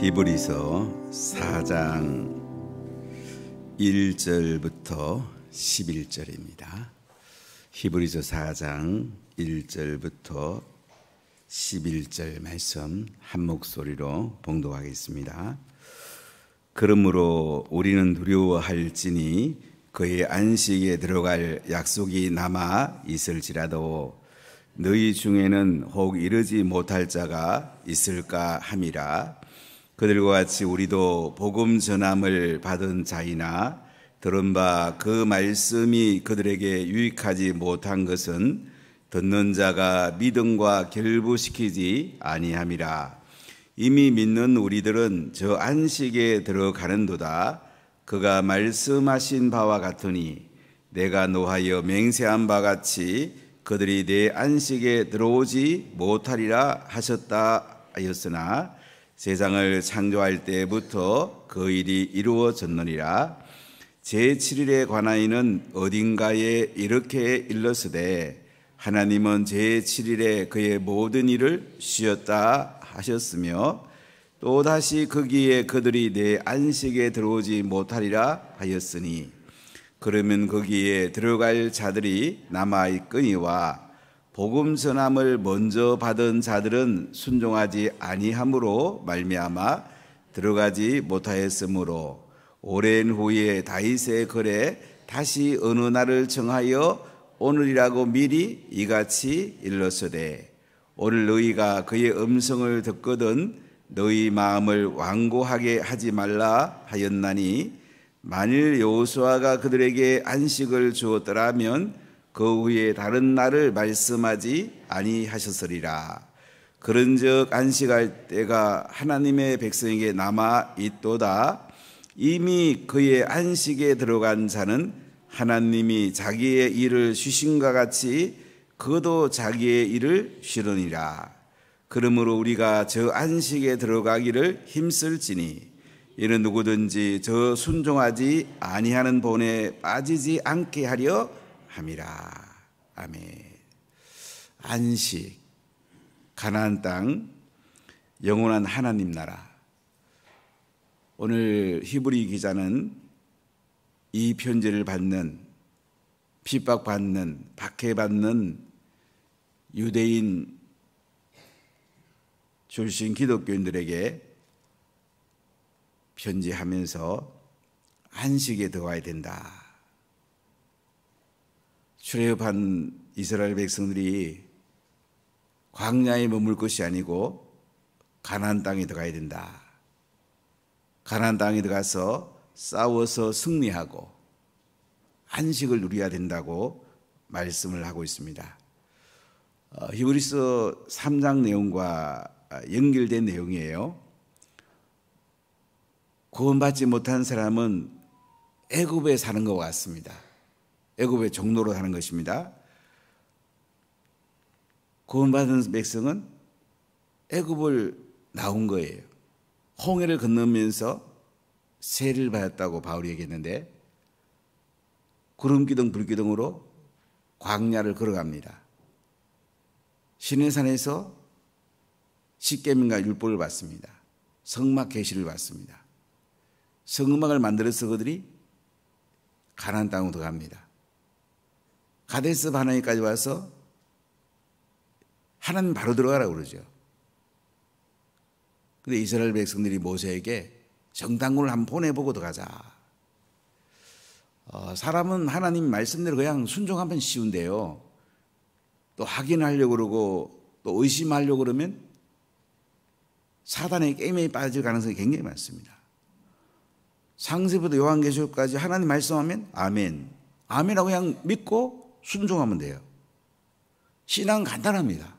히브리서 4장 1절부터 11절입니다. 히브리서 4장 1절부터 11절 말씀 한 목소리로 봉독하겠습니다. 그러므로 우리는 두려워할지니 그의 안식에 들어갈 약속이 남아 있을지라도 너희 중에는 혹 이르지 못할 자가 있을까 함이라. 그들과 같이 우리도 복음 전함을 받은 자이나 들은 바 그 말씀이 그들에게 유익하지 못한 것은 듣는 자가 믿음과 결부시키지 아니함이라. 이미 믿는 우리들은 저 안식에 들어가는도다. 그가 말씀하신 바와 같으니 내가 노하여 맹세한 바 같이 그들이 내 안식에 들어오지 못하리라 하셨다 하였으나 세상을 창조할 때부터 그 일이 이루어졌느니라. 제7일에 관하여는 어딘가에 이렇게 일렀으되 하나님은 제7일에 그의 모든 일을 쉬었다 하셨으며 또다시 거기에 그들이 내 안식에 들어오지 못하리라 하였으니 그러면 거기에 들어갈 자들이 남아있거니와 복음 전함을 먼저 받은 자들은 순종하지 아니함으로 말미암아 들어가지 못하였으므로 오랜 후에 다윗의 글에 다시 어느 날을 정하여 오늘이라고 미리 이같이 일렀으되 오늘 너희가 그의 음성을 듣거든 너희 마음을 완고하게 하지 말라 하였나니 만일 여호수아가 그들에게 안식을 주었더라면 그 후에 다른 날을 말씀하지 아니하셨으리라. 그런즉 안식할 때가 하나님의 백성에게 남아 있도다. 이미 그의 안식에 들어간 자는 하나님이 자기의 일을 쉬신과 같이 그도 자기의 일을 쉬느니라. 그러므로 우리가 저 안식에 들어가기를 힘쓸지니 이는 누구든지 저 순종하지 아니하는 본에 빠지지 않게 하려 함이라. 아멘. 안식, 가나안 땅, 영원한 하나님 나라. 오늘 히브리 기자는 이 편지를 받는, 핍박받는, 박해받는 유대인 출신 기독교인들에게 편지하면서 안식에 들어가야 된다. 출애굽한 이스라엘 백성들이 광야에 머물 것이 아니고 가나안 땅에 들어가야 된다. 가나안 땅에 들어가서 싸워서 승리하고 안식을 누려야 된다고 말씀을 하고 있습니다. 히브리서 3장 내용과 연결된 내용이에요. 구원받지 못한 사람은 애굽에 사는 것 같습니다. 애굽의 종로로 사는 것입니다. 구원받은 백성은 애굽을 나온 거예요. 홍해를 건너면서 세를 받았다고 바울이 얘기했는데 구름기둥 불기둥으로 광야를 걸어갑니다. 시내산에서 십계명과 율법을 받습니다. 성막 계시를 받습니다. 성막을 만들어서 그들이 가나안 땅으로 들어갑니다. 가데스 바네아까지 와서 하나님 바로 들어가라고 그러죠. 근데 이스라엘 백성들이 모세에게 정탐꾼을 한번 보내보고 들어가자. 사람은 하나님 말씀대로 그냥 순종하면 쉬운데요. 또 확인하려고 그러고 또 의심하려고 그러면 사단의 게임에 빠질 가능성이 굉장히 많습니다. 창세부터 요한계시록까지 하나님 말씀하면 아멘. 아멘하고 그냥 믿고 순종하면 돼요. 신앙은 간단합니다.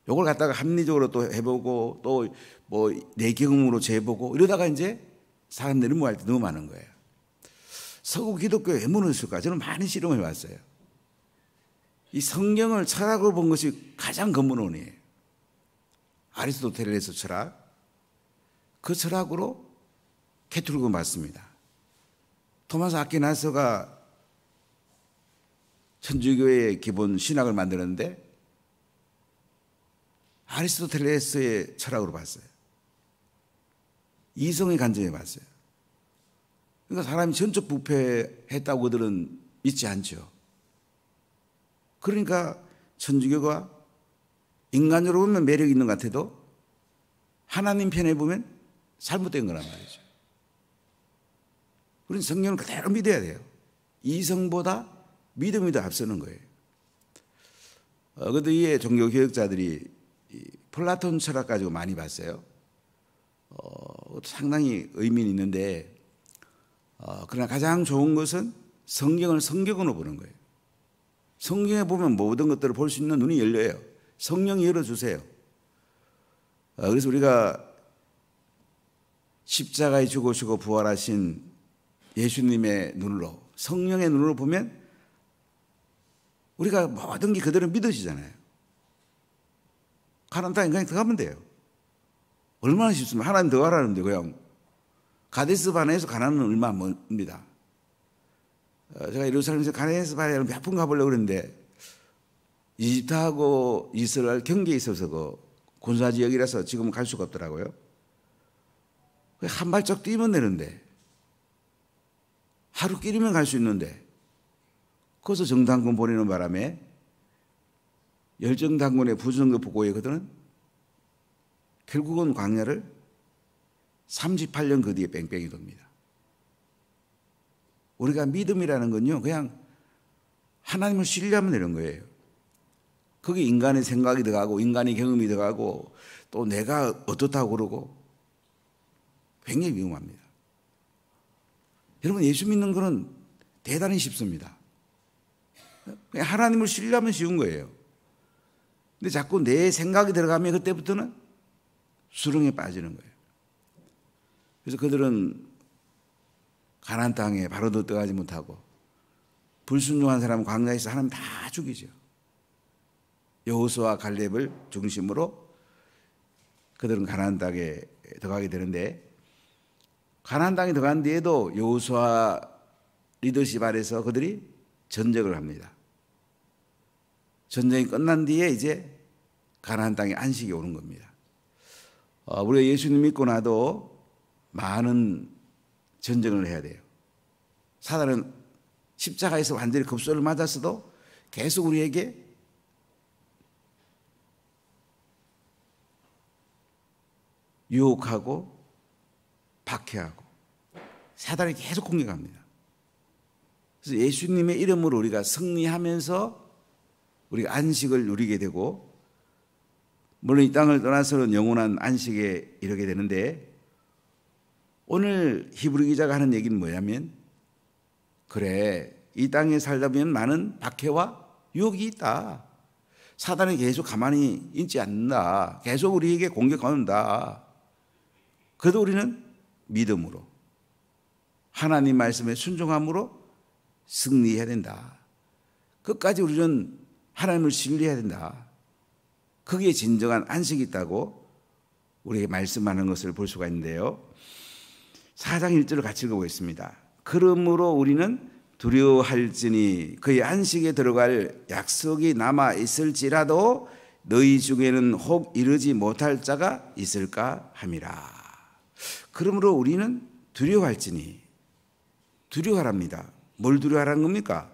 요걸 갖다가 합리적으로 또 해보고 또 뭐 내 경험으로 재보고 이러다가 이제 사람들이 넘어갈 때 너무 많은 거예요. 서구 기독교에 왜 무너졌을까? 저는 많은 실험을 해봤어요. 이 성경을 철학으로 본 것이 가장 근본원이에요. 아리스토텔레스 철학, 그 철학으로 캐톨릭을 맞습니다. 토마스 아퀴나스가 천주교의 기본 신학을 만들었는데 아리스토텔레스의 철학으로 봤어요. 이성의 관점에 봤어요. 그러니까 사람이 전적 부패했다고 그들은 믿지 않죠. 그러니까 천주교가 인간적으로 보면 매력 있는 것 같아도 하나님 편에 보면 잘못된 거란 말이죠. 우리는 성경을 그대로 믿어야 돼요. 이성보다 믿음이 더 앞서는 거예요. 그것도 이에 종교개혁자들이 플라톤 철학 가지고 많이 봤어요. 상당히 의미는 있는데 그러나 가장 좋은 것은 성경을 성경으로 보는 거예요. 성경에 보면 모든 것들을 볼 수 있는 눈이 열려요. 성령이 열어주세요. 그래서 우리가 십자가에 죽으시고 부활하신 예수님의 눈으로, 성령의 눈으로 보면 우리가 모든 게 그대로 믿어지잖아요. 가나안 땅에 그냥 들어가면 돼요. 얼마나 쉽습니까? 하나님 더 가라는데 그냥 가데스 바네에서 가나안은 얼마 안 멉니다. 제가 예루살렘에서 가데스 바네를 몇 번 가보려고 그랬는데 이집트하고 이스라엘 경계에 있어서 그 군사지역이라서 지금은 갈 수가 없더라고요. 한 발짝 뛰면 되는데 하루 끼리면 갈 수 있는데 거기서 정당군 보내는 바람에 열정당군의 부정급 보고에 그들은 결국은 광야를 38년 그 뒤에 뺑뺑이 돕니다. 우리가 믿음이라는 건요 그냥 하나님을 신뢰하면 되는 거예요. 거기 인간의 생각이 들어가고 인간의 경험이 들어가고 또 내가 어떻다고 그러고 굉장히 위험합니다. 여러분 예수 믿는 것은 대단히 쉽습니다. 그냥 하나님을 신뢰하면 쉬운 거예요. 근데 자꾸 내 생각이 들어가면 그때부터는 수렁에 빠지는 거예요. 그래서 그들은 가나안 땅에 바로도 들어가지 못하고 불순종한 사람은 광야에서 하나님 다 죽이죠. 여호수아와 갈렙을 중심으로 그들은 가나안 땅에 들어가게 되는데 가나안 땅에 들어간 뒤에도 여호수아 리더십 아래서 그들이 전쟁을 합니다. 전쟁이 끝난 뒤에 이제 가나안 땅에 안식이 오는 겁니다. 우리가 예수님 믿고 나도 많은 전쟁을 해야 돼요. 사단은 십자가에서 완전히 급소를 맞았어도 계속 우리에게 유혹하고 박해하고 사단이 계속 공격합니다. 그래서 예수님의 이름으로 우리가 승리하면서 우리가 안식을 누리게 되고 물론 이 땅을 떠나서는 영원한 안식에 이르게 되는데 오늘 히브리 기자가 하는 얘기는 뭐냐면 그래 이 땅에 살다 보면 많은 박해와 유혹이 있다. 사단이 계속 가만히 있지 않는다. 계속 우리에게 공격한다. 그래도 우리는 믿음으로 하나님 말씀에 순종함으로 승리해야 된다. 끝까지 우리는 하나님을 신뢰해야 된다. 거기에 진정한 안식이 있다고 우리에게 말씀하는 것을 볼 수가 있는데요. 4장 1절을 같이 읽어보겠습니다. 그러므로 우리는 두려워할지니 그의 안식에 들어갈 약속이 남아 있을지라도 너희 중에는 혹 이르지 못할 자가 있을까 함이라. 그러므로 우리는 두려워할지니 두려워하랍니다. 뭘 두려워하라는 겁니까?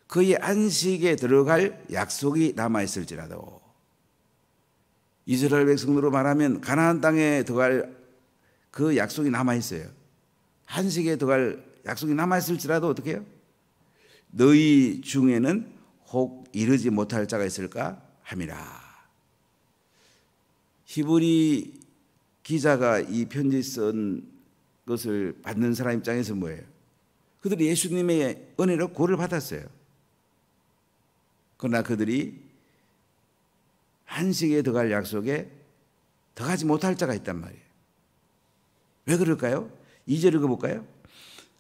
그의 안식에 들어갈 약속이 남아있을지라도 이스라엘 백성으로 말하면 가나안 땅에 들어갈 그 약속이 남아있어요. 안식에 들어갈 약속이 남아있을지라도 어떻게 해요? 너희 중에는 혹 이르지 못할 자가 있을까 함이라. 히브리 기자가 이 편지 쓴 것을 받는 사람 입장에서 뭐예요? 그들이 예수님의 은혜로 구원을 받았어요. 그러나 그들이 안식에 들어갈 약속에 들어가지 못할 자가 있단 말이에요. 왜 그럴까요? 2절 읽어볼까요?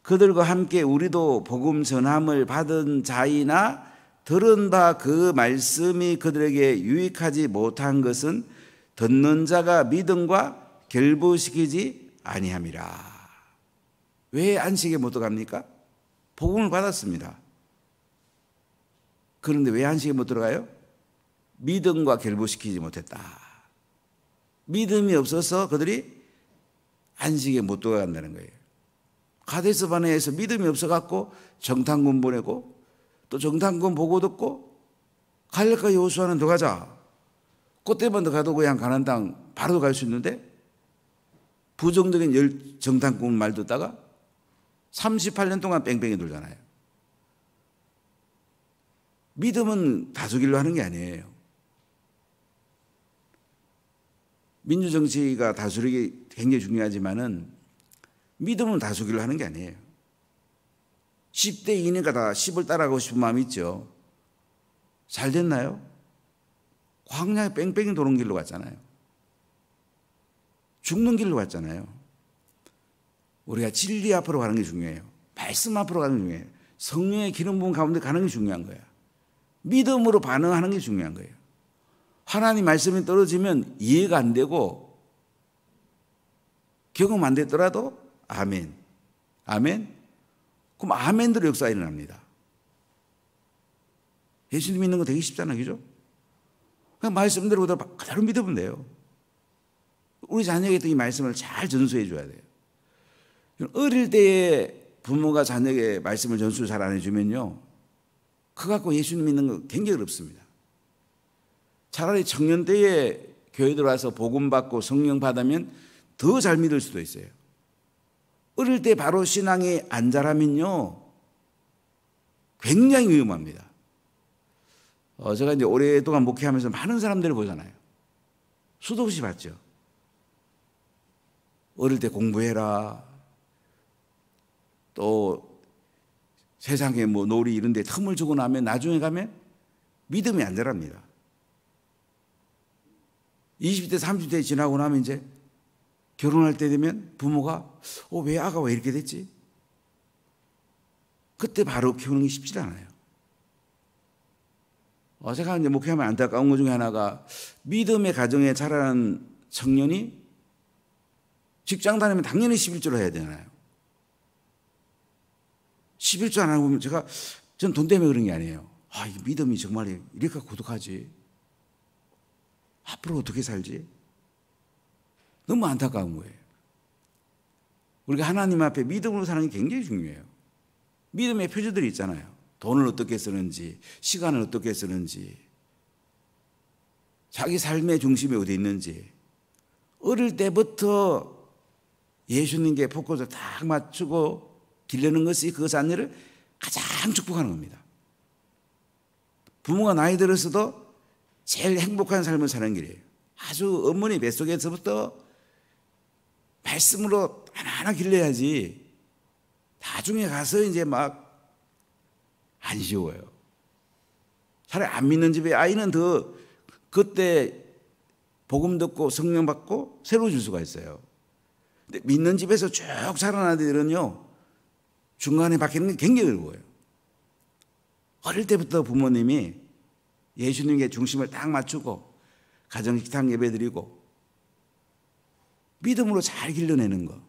그들과 함께 우리도 복음 전함을 받은 자이나 들은 바 그 말씀이 그들에게 유익하지 못한 것은 듣는 자가 믿음과 결부시키지 아니함이라. 왜 안식에 못 들어갑니까? 복음을 받았습니다. 그런데 왜 안식에 못 들어가요? 믿음과 결부시키지 못했다. 믿음이 없어서 그들이 안식에 못 들어간다는 거예요. 가데스 바네아에서 믿음이 없어갖고 정탐꾼 보내고 또 정탐꾼 보고 듣고 갈렙과 여호수아는 더 가자. 그때만 더 가도 그냥 가나안 땅 바로 갈 수 있는데 부정적인 정탐꾼 말 듣다가 38년 동안 뺑뺑이 돌잖아요. 믿음은 다수길로 하는 게 아니에요. 민주정치가 다수력이 굉장히 중요하지만은 믿음은 다수길로 하는 게 아니에요. 10대 2니까 다 10을 따라가고 싶은 마음이 있죠. 잘 됐나요? 광야에 뺑뺑이 도는 길로 갔잖아요. 죽는 길로 갔잖아요. 우리가 진리 앞으로 가는 게 중요해요. 말씀 앞으로 가는 게 중요해요. 성령의 기름 부음 가운데 가는 게 중요한 거야. 믿음으로 반응하는 게 중요한 거예요. 하나님 말씀이 떨어지면 이해가 안 되고 경험 안 됐더라도 아멘. 아멘. 그럼 아멘대로 역사가 일어납니다. 예수님 믿는 거 되게 쉽잖아요. 그죠? 그냥 말씀대로 그대로 믿으면 돼요. 우리 자녀에게 이 말씀을 잘 전수해 줘야 돼요. 어릴 때에 부모가 자녀에게 말씀을 전수를 잘 안 해주면요, 그거 갖고 예수님 믿는 거 굉장히 어렵습니다. 차라리 청년 때에 교회 들어와서 복음 받고 성령 받으면 더 잘 믿을 수도 있어요. 어릴 때 바로 신앙이 안 자라면요, 굉장히 위험합니다. 제가 이제 오랫동안 목회하면서 많은 사람들을 보잖아요. 수도 없이 봤죠. 어릴 때 공부해라. 또 세상에 뭐 놀이 이런 데 틈을 주고 나면 나중에 가면 믿음이 안 자랍니다. 20대, 30대 지나고 나면 이제 결혼할 때 되면 부모가 왜 아가 왜 이렇게 됐지? 그때 바로 키우는 게 쉽지 않아요. 제가 이제 목회하면 안타까운 것 중에 하나가 믿음의 가정에 자라는 청년이 직장 다니면 당연히 11조를 해야 되잖아요. 11조 안 하고 보면 전 돈 때문에 그런 게 아니에요. 이 믿음이 정말 이렇게 고독하지? 앞으로 어떻게 살지? 너무 안타까운 거예요. 우리가 하나님 앞에 믿음으로 사는 게 굉장히 중요해요. 믿음의 표지들이 있잖아요. 돈을 어떻게 쓰는지, 시간을 어떻게 쓰는지, 자기 삶의 중심이 어디 있는지. 어릴 때부터 예수님께 포커스를 딱 맞추고 기르는 것이 그 자녀를 가장 축복하는 겁니다. 부모가 나이 들어서도 제일 행복한 삶을 사는 길이에요. 아주 어머니 뱃속에서부터 말씀으로 하나하나 길러야지 나중에 가서 이제 막 안 쉬워요. 차라리 안 믿는 집에 아이는 더 그때 복음 듣고 성령 받고 새로워질 수가 있어요. 근데 믿는 집에서 쭉 자란 아이들은요, 중간에 바뀌는 게 굉장히 어려워요. 어릴 때부터 부모님이 예수님께 중심을 딱 맞추고 가정식탁 예배 드리고 믿음으로 잘 길러내는 거,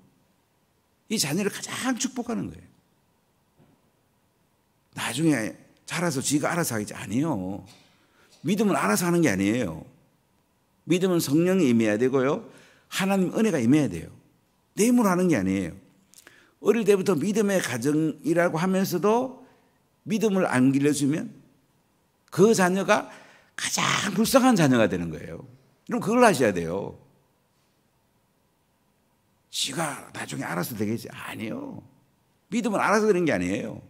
이 자녀를 가장 축복하는 거예요. 나중에 자라서 지가 알아서 하겠지? 아니에요. 믿음은 알아서 하는 게 아니에요. 믿음은 성령이 임해야 되고요, 하나님 은혜가 임해야 돼요. 내 힘으로 하는 게 아니에요. 어릴 때부터 믿음의 가정이라고 하면서도 믿음을 안 길러주면 그 자녀가 가장 불쌍한 자녀가 되는 거예요. 그럼 그걸 아셔야 돼요. 지가 나중에 알아서 되겠지? 아니에요. 믿음은 알아서 되는 게 아니에요.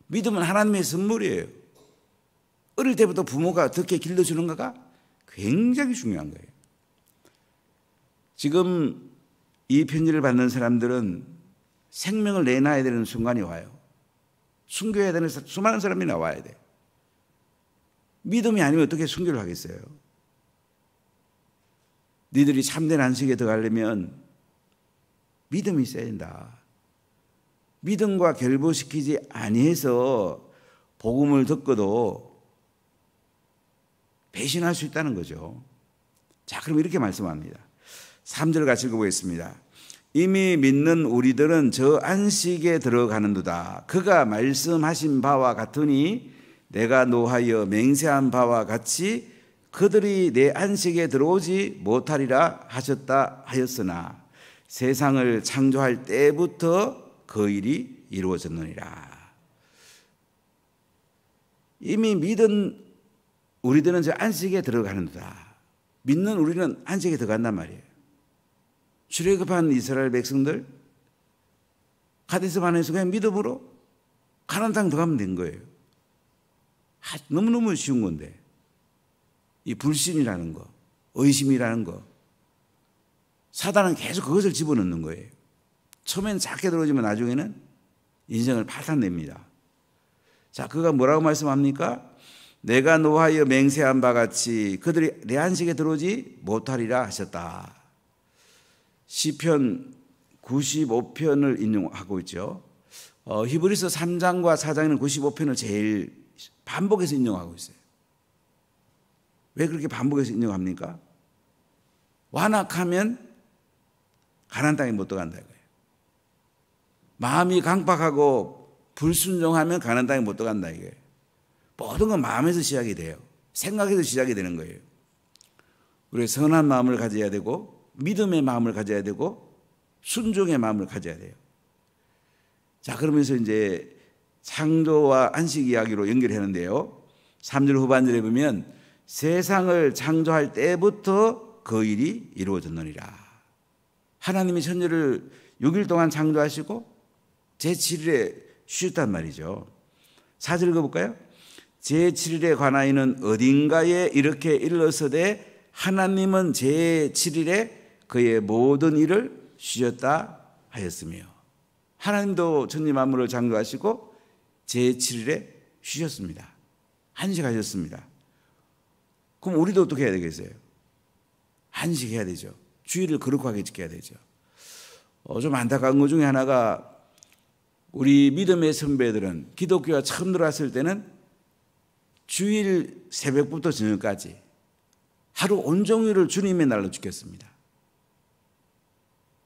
믿음은 하나님의 선물이에요. 어릴 때부터 부모가 어떻게 길러주는가가 굉장히 중요한 거예요. 지금 이 편지를 받는 사람들은 생명을 내놔야 되는 순간이 와요. 순교해야 되는 수많은 사람이 나와야 돼. 믿음이 아니면 어떻게 순교를 하겠어요? 너희들이 참된 안식에 들어가려면 믿음이 있어야 된다. 믿음과 결부시키지 아니해서 복음을 듣고도 배신할 수 있다는 거죠. 자, 그럼 이렇게 말씀합니다. 3절 같이 읽어보겠습니다. 이미 믿는 우리들은 저 안식에 들어가는도다. 그가 말씀하신 바와 같으니 내가 노하여 맹세한 바와 같이 그들이 내 안식에 들어오지 못하리라 하셨다 하였으나 세상을 창조할 때부터 그 일이 이루어졌느니라. 이미 믿은 우리들은 저 안식에 들어가는다. 믿는 우리는 안식에 들어간단 말이에요. 출애굽한 이스라엘 백성들 가데스 바네에서 그냥 믿음으로 가나안 땅 들어가면 된 거예요. 너무너무 쉬운 건데 이 불신이라는 거, 의심이라는 거, 사단은 계속 그것을 집어넣는 거예요. 처음엔 작게 들어오지만 나중에는 인생을 파탄냅니다. 자, 그가 뭐라고 말씀합니까? 내가 노하여 맹세한 바 같이 그들이 내 안식에 들어오지 못하리라 하셨다. 시편 95편을 인용하고 있죠. 히브리서 3장과 4장에는 95편을 제일 반복해서 인용하고 있어요. 왜 그렇게 반복해서 인용합니까? 완악하면 가나안 땅에 못 들어간다 이거예요. 마음이 강박하고 불순종하면 가나안 땅에 못 들어간다 이거예요. 모든 건 마음에서 시작이 돼요. 생각에서 시작이 되는 거예요. 우리 선한 마음을 가져야 되고 믿음의 마음을 가져야 되고 순종의 마음을 가져야 돼요. 자, 그러면서 이제 창조와 안식 이야기로 연결하는데요. 3절 후반절에 보면 세상을 창조할 때부터 그 일이 이루어졌느니라. 하나님이 천지를 6일 동안 창조하시고 제7일에 쉬었단 말이죠. 4절 읽어볼까요? 제7일에 관하여는 어딘가에 이렇게 일러서되 하나님은 제7일에 그의 모든 일을 쉬었다 하였으며, 하나님도 천지 만물을 창조하시고 제7일에 쉬셨습니다. 안식하셨습니다. 그럼 우리도 어떻게 해야 되겠어요? 안식해야 되죠. 주일을 거룩하게 지켜야 되죠. 좀 안타까운 것 중에 하나가 우리 믿음의 선배들은 기독교가 처음 들어왔을 때는 주일 새벽부터 저녁까지 하루 온종일을 주님의 날로 지켰습니다.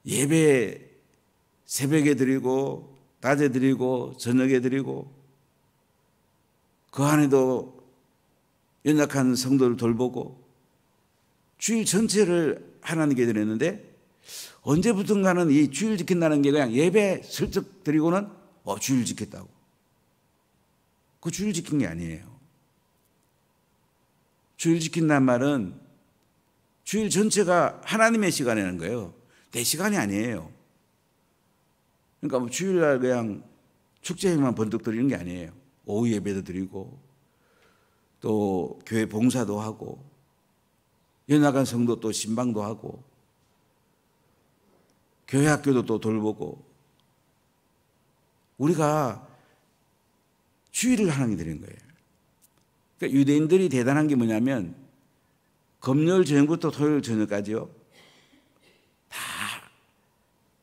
예배 새벽에 드리고 낮에 드리고 저녁에 드리고 그 안에도 연약한 성도를 돌보고 주일 전체를 하나님께 드렸는데 언제부턴가는 이 주일 지킨다는 게 그냥 예배 슬쩍 드리고는 주일 지켰다고. 그 주일 지킨 게 아니에요. 주일 지킨다는 말은 주일 전체가 하나님의 시간이라는 거예요. 내 시간이 아니에요. 그러니까 뭐 주일날 그냥 축제에만 번뜩 드리는 게 아니에요. 오후 예배도 드리고 또 교회 봉사도 하고 연약한 성도 또 신방도 하고 교회 학교도 또 돌보고 우리가 주일을 하나님께 드리는 거예요. 그러니까 유대인들이 대단한 게 뭐냐면 금요일 저녁부터 토요일 저녁까지요. 다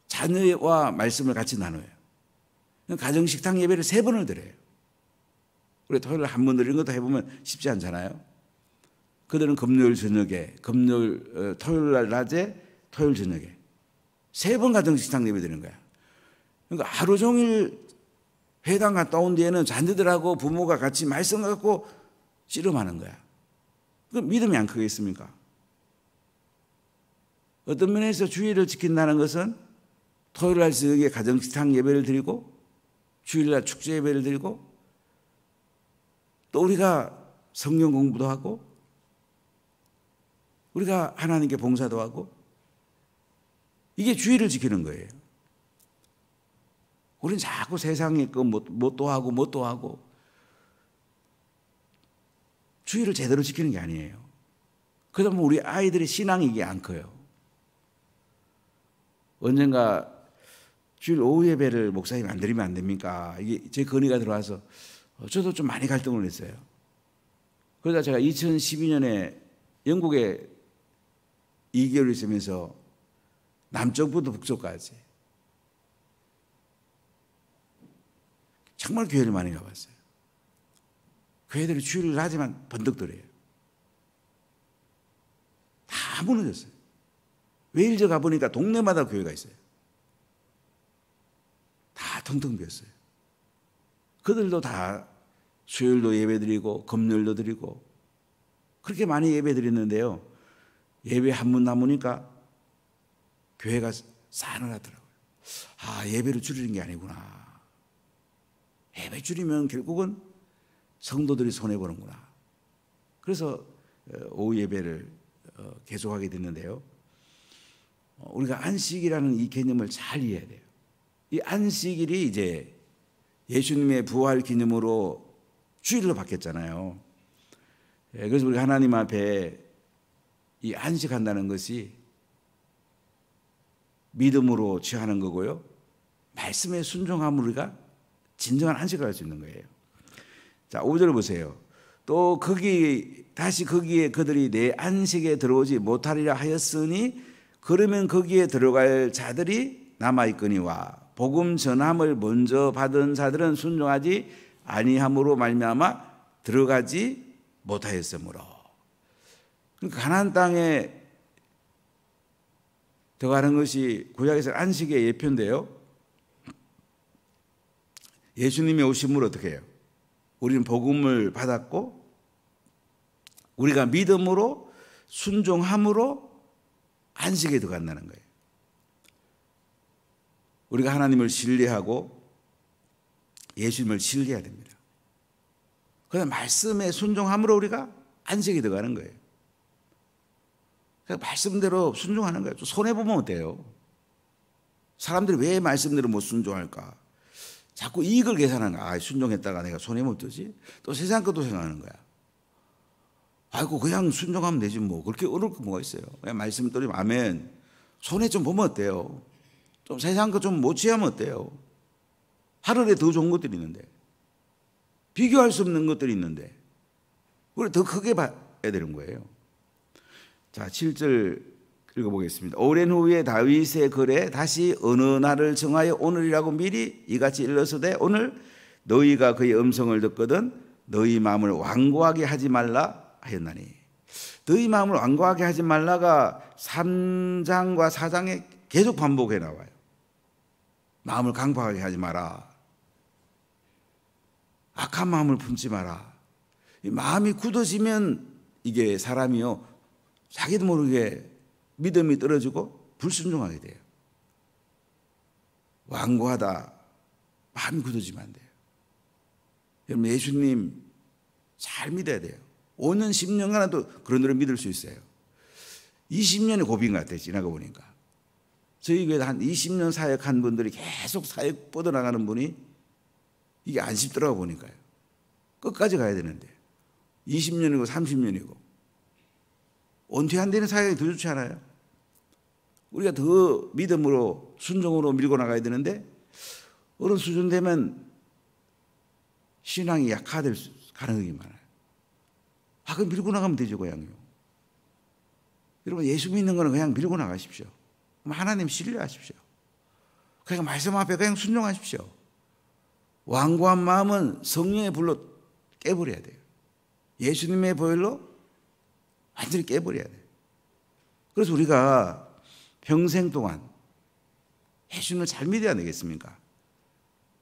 자녀와 말씀을 같이 나눠요. 가정식탁 예배를 3번을 드려요. 우리 토요일 한 번 드리는 것도 해보면 쉽지 않잖아요. 그들은 금요일 저녁에, 토요일 날 낮에, 토요일 저녁에 3번 가정식탁 예배 드리는 거야. 그러니까 하루 종일 회당 갔다 온 뒤에는 자녀들하고 부모가 같이 말씀 갖고 씨름하는 거야. 그럼 믿음이 안 크겠습니까? 어떤 면에서 주일을 지킨다는 것은 토요일 날 저녁에 가정식탁 예배를 드리고 주일날 축제 예배를 드리고 또 우리가 성경 공부도 하고 우리가 하나님께 봉사도 하고 이게 주일을 지키는 거예요. 우리는 자꾸 세상에 그 뭣도 하고 주일을 제대로 지키는 게 아니에요. 그러다 보면 우리 아이들의 신앙이 이게 안 커요. 언젠가 주일 오후 예배를 목사님 안 드리면 안 됩니까? 이게 제 건의가 들어와서 저도 좀 많이 갈등을 했어요. 그러다 제가 2012년에 영국에 2개월 있으면서 남쪽부터 북쪽까지 정말 교회를 많이 가봤어요. 교회들이 주일을 하지만 번득들어요. 다 무너졌어요. 웨일즈 가보니까 동네마다 교회가 있어요. 다 텅텅 비었어요. 그들도 다 수요일도 예배드리고 금요일도 드리고 그렇게 많이 예배드렸는데요. 예배 한 번 남으니까 교회가 싸늘하더라고요. 예배를 줄이는 게 아니구나. 예배 줄이면 결국은 성도들이 손해보는구나. 그래서 오후 예배를 계속하게 됐는데요. 우리가 안식이라는 이 개념을 잘 이해해야 돼요. 이 안식일이 이제 예수님의 부활 기념으로 주일로 바뀌었잖아요. 그래서 우리가 하나님 앞에 이 안식한다는 것이 믿음으로 취하는 거고요. 말씀에 순종함으로 우리가 진정한 안식을 할 수 있는 거예요. 자, 5절 보세요. 또 다시 거기에 그들이 내 안식에 들어오지 못하리라 하였으니 그러면 거기에 들어갈 자들이 남아있거니와 복음 전함을 먼저 받은 자들은 순종하지 아니함으로 말미암아 들어가지 못하였으므로. 그러니까 가나안 땅에 들어가는 것이 구약에서 안식의 예표인데요. 예수님이 오심으로 어떻게 해요? 우리는 복음을 받았고 우리가 믿음으로 순종함으로 안식에 들어간다는 거예요. 우리가 하나님을 신뢰하고 예수님을 신뢰해야 됩니다. 그래서 말씀에 순종함으로 우리가 안식에 들어가는 거예요. 그러니까 말씀대로 순종하는 거예요. 손해보면 어때요? 사람들이 왜 말씀대로 못 순종할까? 자꾸 이익을 계산하는 거야. 순종했다가 내가 손해보면 어떠지? 또 세상 것도 생각하는 거야. 아이고 그냥 순종하면 되지 뭐. 그렇게 어려울 거 뭐가 있어요. 그냥 말씀 들으면 아멘. 손해 좀 보면 어때요? 좀 세상 거 좀 못 취하면 어때요? 하늘에 더 좋은 것들이 있는데 비교할 수 없는 것들이 있는데 우리 더 크게 봐야 되는 거예요. 자, 7절 읽어보겠습니다. 오랜 후에 다윗의 글에 다시 어느 날을 정하여 오늘이라고 미리 이같이 일러서되 오늘 너희가 그의 음성을 듣거든 너희 마음을 완고하게 하지 말라 하였나니. 너희 마음을 완고하게 하지 말라가 3장과 4장에 계속 반복해 나와요. 마음을 강팍하게 하지 마라. 악한 마음을 품지 마라. 이 마음이 굳어지면 이게 사람이요 자기도 모르게 믿음이 떨어지고 불순종하게 돼요. 완고하다. 마음이 굳어지면 안 돼요. 여러분 예수님 잘 믿어야 돼요. 5년 10년간도 그런 분을 믿을 수 있어요. 20년의 고비인 것 같아요. 지나가 보니까. 저희 교회에 한 20년 사역한 분들이 계속 사역 뻗어나가는 분이 이게 안 쉽더라고 보니까요. 끝까지 가야 되는데 20년이고 30년이고 온퇴 안 되는 사역이 더 좋지 않아요? 우리가 더 믿음으로 순종으로 밀고 나가야 되는데 어느 수준 되면 신앙이 약화될 가능성이 많아요. 그럼 밀고 나가면 되죠, 그냥요. 여러분 예수 믿는 거는 그냥 밀고 나가십시오. 하나님 신뢰하십시오. 그러니까 말씀 앞에 그냥 순종하십시오. 완고한 마음은 성령의 불로 깨버려야 돼요. 예수님의 보혈로 완전히 깨버려야 돼요. 그래서 우리가 평생 동안 예수님을 잘 믿어야 되겠습니까?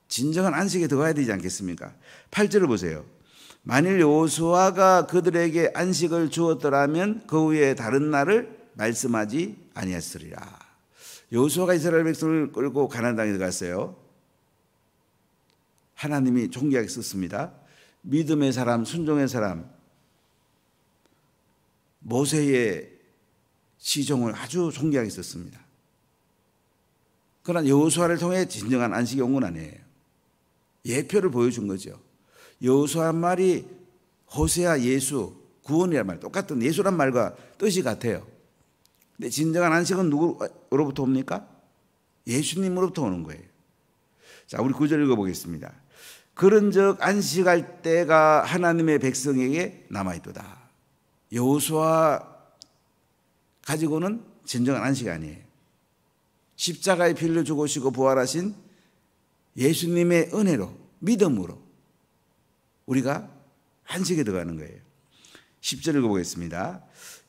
진정한 안식에 들어가야 되지 않겠습니까? 8절을 보세요. 만일 여호수아가 그들에게 안식을 주었더라면 그 후에 다른 날을 말씀하지 아니했으리라. 여호수아가 이스라엘 백성을 끌고 가나안 땅에 들어갔어요. 하나님이 존귀하게 썼습니다. 믿음의 사람, 순종의 사람, 모세의 시종을 아주 존귀하게 썼습니다. 그러나 여호수아를 통해 진정한 안식이 온 건 아니에요. 예표를 보여준 거죠. 여호수아 말이 호세아 예수, 구원이란 말, 똑같은 예수란 말과 뜻이 같아요. 근데 진정한 안식은 누구로부터 옵니까? 예수님으로부터 오는 거예요. 자, 우리 9절 읽어보겠습니다. 그런즉 안식할 때가 하나님의 백성에게 남아있도다. 여호수아 가지고는 진정한 안식이 아니에요. 십자가의 피를 죽으시고 부활하신 예수님의 은혜로, 믿음으로 우리가 안식에 들어가는 거예요. 10절 읽어보겠습니다.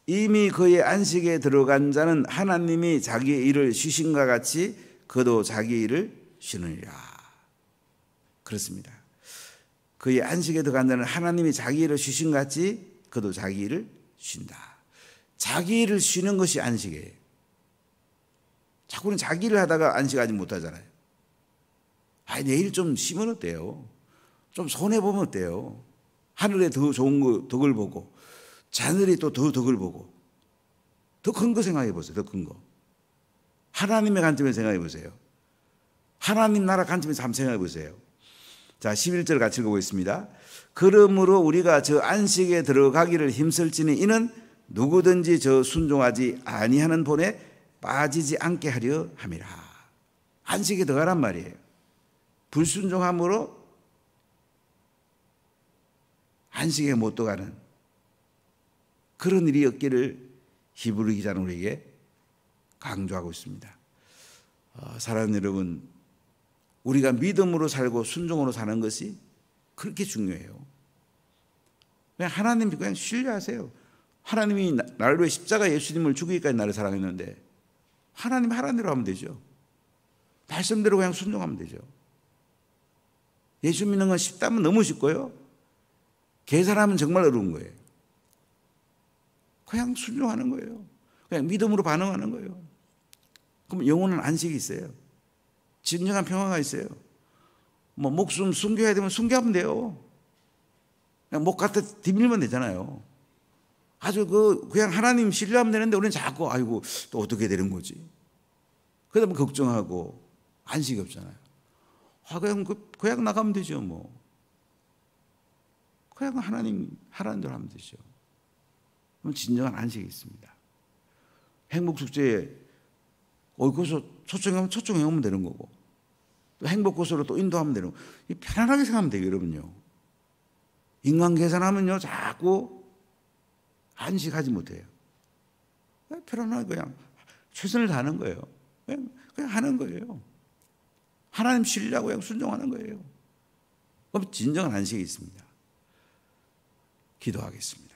이미 그의 안식에 들어간 자는 하나님이 자기의 일을 쉬신과 같이 그도 자기 일을 쉬느니라. 그렇습니다. 그의 안식에 들어간 자는 하나님이 자기 일을 쉬신과 같이 그도 자기 일을 쉰다. 자기 일을 쉬는 것이 안식이에요. 자꾸는 자기를 하다가 안식하지 못하잖아요. 내일 좀 쉬면 어때요? 좀 손해보면 어때요? 하늘에 더 좋은 거, 덕을 보고, 자늘이 또 더 덕을 보고, 더 큰 거 생각해 보세요. 더 큰 거. 하나님의 관점에서 생각해 보세요. 하나님 나라 관점에서 한번 생각해 보세요. 자, 11절 같이 읽어보겠습니다. 그러므로 우리가 저 안식에 들어가기를 힘쓸지니 이는 누구든지 저 순종하지 아니하는 본에 빠지지 않게 하려 함이라. 안식에 들어가란 말이에요. 불순종함으로 안식에 못 들어가는 그런 일이 없기를 히브리 기자는 우리에게 강조하고 있습니다. 사랑하는 여러분, 우리가 믿음으로 살고 순종으로 사는 것이 그렇게 중요해요. 그냥 하나님 그냥 신뢰하세요. 하나님이 나를 위해 십자가 예수님을 죽이기까지 나를 사랑했는데 하나님 하라는 대로 하면 되죠. 말씀대로 그냥 순종하면 되죠. 예수 믿는 건 쉽다면 너무 쉽고요. 계산하면 정말 어려운 거예요. 그냥 순종하는 거예요. 그냥 믿음으로 반응하는 거예요. 그럼 영혼은 안식이 있어요. 진정한 평화가 있어요. 목숨 숨겨야 되면 숨겨하면 돼요. 그냥 목 갖다 디밀면 되잖아요. 아주 그냥 하나님 신뢰하면 되는데 우리는 자꾸 아이고 또 어떻게 되는 거지? 그러다 보면 걱정하고 안식이 없잖아요. 그냥 나가면 되죠 뭐. 그냥 하나님 하라는 대로 하면 되죠. 그럼 진정한 안식이 있습니다. 행복축제에 거기서 초청하면 초청하면 되는 거고 또 행복고소로 또 인도하면 되는 거고 편안하게 생각하면 돼요 여러분요. 인간 계산하면요 자꾸 안식하지 못해요. 편안하게 그냥 최선을 다하는 거예요. 그냥 하는 거예요. 하나님 신뢰하고 그냥 순종하는 거예요. 그럼 진정한 안식이 있습니다. 기도하겠습니다.